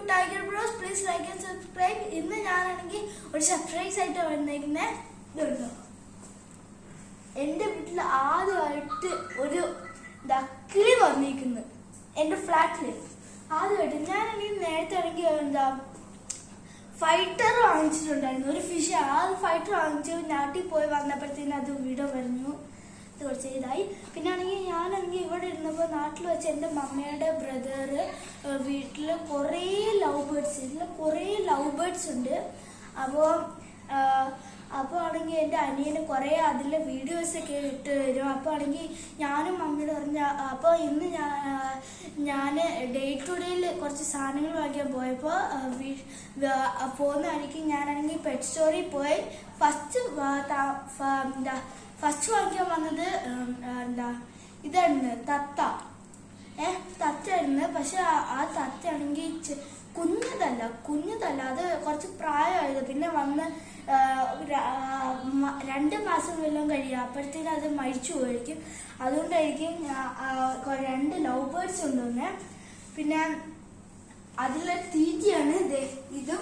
Tiger Bros. Please like and subscribe. ഇന്ന് ഞാനാണെങ്കിൽ ഒരു സർപ്രൈസ് ആയിട്ട് വന്നിരിക്കുന്നത് ഇതുണ്ടോ. എൻ്റെ വീട്ടിൽ ആദ്യമായിട്ട് ഒരു കിളി വന്നിരിക്കുന്നു എൻ്റെ ഫ്ലാറ്റിൽ. ആദ്യമായിട്ട് ഞാനാണെങ്കിൽ നേരത്തെ ആണെങ്കിൽ ഫൈറ്റർ വാങ്ങിച്ചിട്ടുണ്ടായിരുന്നു, ഒരു ഫിഷ്. ആ ഫൈറ്റർ വാങ്ങിച്ചു നാട്ടിൽ പോയി വന്നപ്പോഴത്തേനും അത് വീഡിയോ പറഞ്ഞു കുറച്ച് ഇതായി. പിന്നെ ആണെങ്കിൽ ഞാനാണെങ്കിൽ ഇവിടെ ഇരുന്നപ്പോൾ നാട്ടിൽ വെച്ച് എൻ്റെ മമ്മയുടെ ബ്രദർ വീട്ടിൽ കുറേ ലവ് ബേർഡ്സ്, ഇതിൽ കുറേ ലവ് ബേർഡ്സ് ഉണ്ട്. അപ്പോൾ ആണെങ്കിൽ എൻ്റെ അനിയന് കുറേ അതിലെ വീഡിയോസൊക്കെ ഇട്ട് തരും. അപ്പോൾ ആണെങ്കിൽ ഞാനും മമ്മിയോട് പറഞ്ഞ അപ്പോൾ ഇന്ന് ഞാൻ ഡേ ടു ഡേയിൽ കുറച്ച് സാധനങ്ങൾ വാങ്ങിക്കാൻ പോയപ്പോൾ പോകുന്നതായിരിക്കും. ഞാനാണെങ്കിൽ പെറ്റ് സ്റ്റോറിൽ പോയി ഫസ്റ്റ് വാങ്ങിക്കാൻ വന്നത് ഇതായിരുന്നു, തത്തയായിരുന്നു. പക്ഷെ ആ തത്തയാണെങ്കിൽ കുഞ്ഞതല്ല, അത് കുറച്ച് പ്രായമായത്. പിന്നെ വന്ന് 2 മാസം വല്ലതും കഴിയും, അപ്പോഴത്തേനും അത് മരിച്ചു പോയിരിക്കും. അതുകൊണ്ടായിരിക്കും 2 ലവ് ബേർഡ്സ് കൊണ്ടുവന്നേ. പിന്നെ അതിലെ തീറ്റയാണ് ഇതും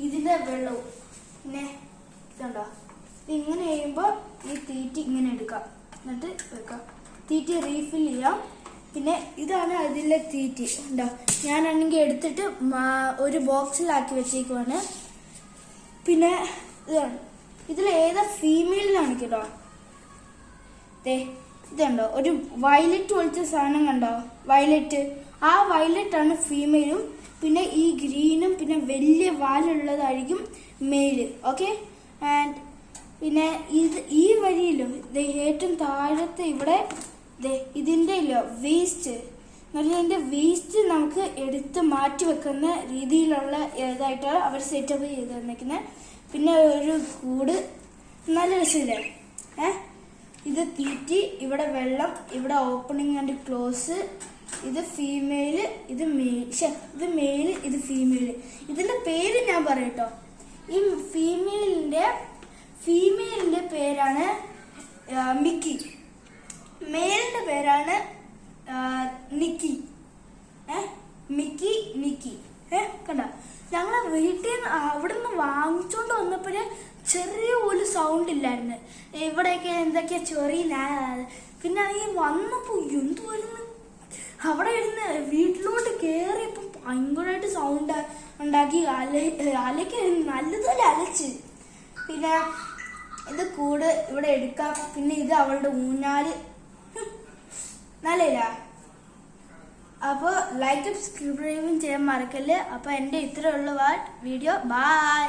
ഇതിന്റെ വെള്ളവും. പിന്നെ ഇതുണ്ടോ, ഇങ്ങനെ ചെയ്യുമ്പോൾ ഈ തീറ്റ ഇങ്ങനെ എടുക്കാം, എന്നിട്ട് വെക്കാം, തീറ്റ റീഫിൽ ചെയ്യാം. പിന്നെ ഇതാണ് അതിലെ തീറ്റ ഉണ്ടോ. ഞാനാണെങ്കിൽ എടുത്തിട്ട് ഒരു ബോക്സിലാക്കി വെച്ചേക്കുവാണ്. പിന്നെ ഇതാണ്, ഇതിൽ ഏതാ ഫീമെയിലാണ് കേട്ടോ. ഇതുണ്ടോ, ഒരു വയലറ്റ് പോലത്തെ സാധനം കണ്ടോ, വയലറ്റ്. ആ വയലറ്റ് ആണ് ഫീമെയിലും. പിന്നെ ഈ ഗ്രീനും പിന്നെ വലിയ വാലുള്ളതായിരിക്കും മെയില്. ഓക്കെ. ആൻഡ് പിന്നെ ഈ വരിയിലും ഏറ്റവും താഴത്തെ ഇവിടെ ഇതിൻ്റെ വേസ്റ്റ് ഇതിൻ്റെ വേസ്റ്റ് നമുക്ക് എടുത്ത് മാറ്റി വെക്കുന്ന രീതിയിലുള്ള ഇതായിട്ടാണ് അവർ സെറ്റപ്പ് ചെയ്ത് തന്നിരിക്കുന്നത്. പിന്നെ ഒരു കൂട്, നല്ല രസമില്ലേ. ഇത് തീറ്റി, ഇവിടെ വെള്ളം, ഇവിടെ ഓപ്പണിങ് ആൻഡ് ക്ലോസ്. ഇത് ഫീമെയില്, ഇത് മെയില്, ഇത് ഫീമെയില്. ഇതിന്റെ പേര് ഞാൻ പറയട്ടോ. ഈ ഫീമെയിലിന്റെ പേരാണ് മിക്കി, മെയിലിന്റെ പേരാണ് നിക്കി. നിക്കി കണ്ട. ഞങ്ങളെ വീട്ടിൽ നിന്ന് അവിടെ നിന്ന് വാങ്ങിച്ചോണ്ട് വന്നപ്പോഴേ ചെറിയ ഒരു സൗണ്ട് ഇല്ലായിരുന്നു. ഇവിടെയൊക്കെ എന്തൊക്കെയാ ചെറിയ. പിന്നെ ഈ വന്നപ്പോ എന്ത് വരുന്നു, അവിടെ ഇരുന്ന് വീട്ടിലോട്ട് കയറിയപ്പോ ഭയങ്കരമായിട്ട് സൗണ്ട് ഉണ്ടാക്കി, അലയ്ക്ക് നല്ലതുപോലെ അലച്ച്. പിന്നെ ഇത് കൂട് ഇവിടെ എടുക്കാം. പിന്നെ ഇത് അവളുടെ ഊഞ്ഞാല്, നല്ലല്ല. അപ്പോൾ ലൈക്കും സബ്സ്ക്രൈബും ചെയ്യാൻ മറക്കല്ലേ. അപ്പോൾ എൻ്റെ ഇത്രയുള്ള വീഡിയോ. ബൈ.